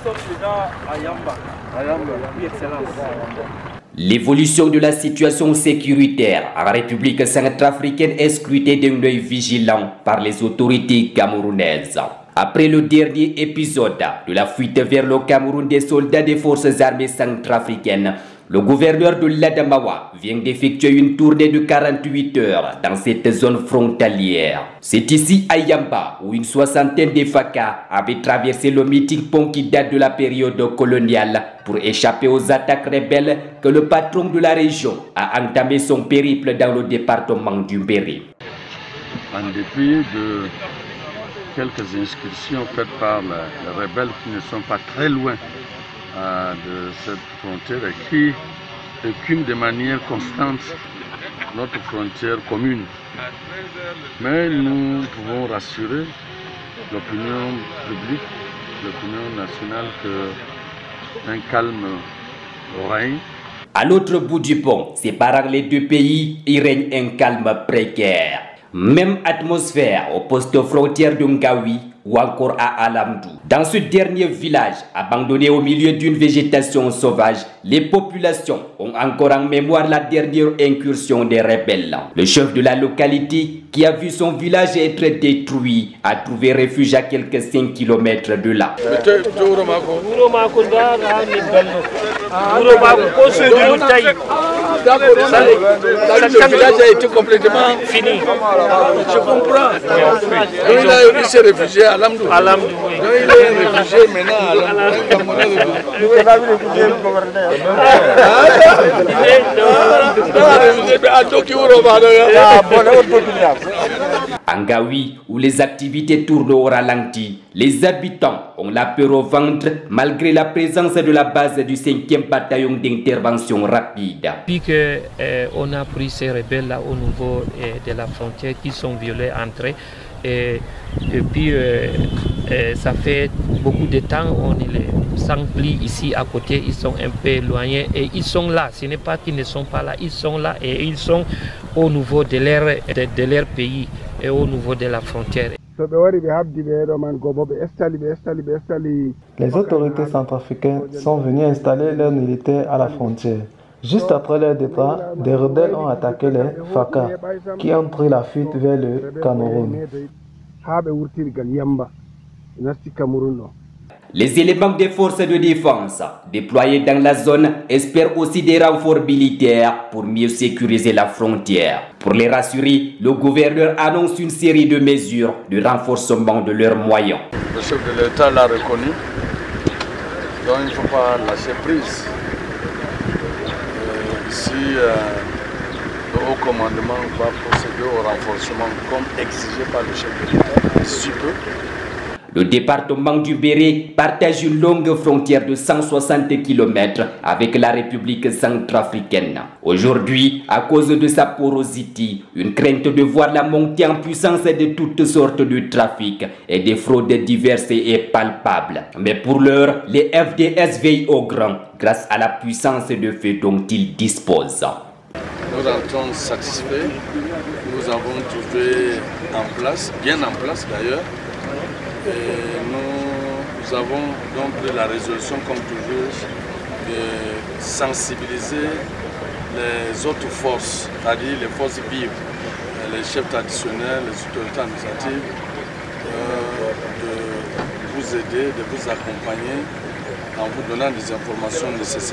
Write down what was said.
sommes déjà à Yamba. Oui, Excellence. L'évolution de la situation sécuritaire en République centrafricaine est scrutée d'un œil vigilant par les autorités camerounaises. Après le dernier épisode de la fuite vers le Cameroun des soldats des forces armées centrafricaines, le gouverneur de l'Adamawa vient d'effectuer une tournée de 48 heures dans cette zone frontalière. C'est ici à Yamba où une soixantaine de Faka avaient traversé le mythique pont qui date de la période coloniale pour échapper aux attaques rebelles que le patron de la région a entamé son périple dans le département du Mbéré. En dépit de quelques inscriptions faites par les rebelles qui ne sont pas très loin de cette frontière et qui écument de manière constante notre frontière commune. Mais nous pouvons rassurer l'opinion publique, l'opinion nationale qu'un calme règne. À l'autre bout du pont, séparant les deux pays, il règne un calme précaire. Même atmosphère au poste frontière de Ngawi ou encore à Alamdou. Dans ce dernier village, abandonné au milieu d'une végétation sauvage, les populations ont encore en mémoire la dernière incursion des rebelles. Le chef de la localité, qui a vu son village être détruit, a trouvé refuge à quelques 5 km de là. Le village a été complètement fini. Je comprends. Il s'est réfugié à Alamdou. Il est réfugié maintenant à Ngawi, où les activités tournent au ralenti, les habitants ont la peur au ventre malgré la présence de la base du 5e bataillon d'intervention rapide. Depuis qu'on a pris ces rebelles-là au niveau de la frontière qui sont violés entre eux, et puis ça fait beaucoup de temps, on les s'emplit ici à côté, ils sont un peu éloignés et ils sont là. Ce n'est pas qu'ils ne sont pas là, ils sont là et ils sont au niveau de leur pays et au niveau de la frontière. Les autorités centrafricaines sont venues installer leurs militaires à la frontière. Juste après leur départ, des rebelles ont attaqué les Faka, qui ont pris la fuite vers le Cameroun. Les éléments des forces de défense déployés dans la zone espèrent aussi des renforts militaires pour mieux sécuriser la frontière. Pour les rassurer, le gouverneur annonce une série de mesures de renforcement de leurs moyens. Le chef de l'État l'a reconnu, donc il ne faut pas lâcher prise. Ici, le haut commandement va procéder au renforcement comme exigé par le chef de l'État, si peu. Le département du Mbéré partage une longue frontière de 160 km avec la République centrafricaine. Aujourd'hui, à cause de sa porosité, une crainte de voir la montée en puissance de toutes sortes de trafics et des fraudes diverses est palpable. Mais pour l'heure, les FDS veillent au grand grâce à la puissance de feu dont ils disposent. Nous rentrons satisfaits. Nous avons trouvé en place, bien en place d'ailleurs, et nous avons donc pris la résolution, comme toujours, de sensibiliser les autres forces, c'est-à-dire les forces vives, les chefs traditionnels, les autorités administratives, de vous aider, de vous accompagner en vous donnant des informations nécessaires.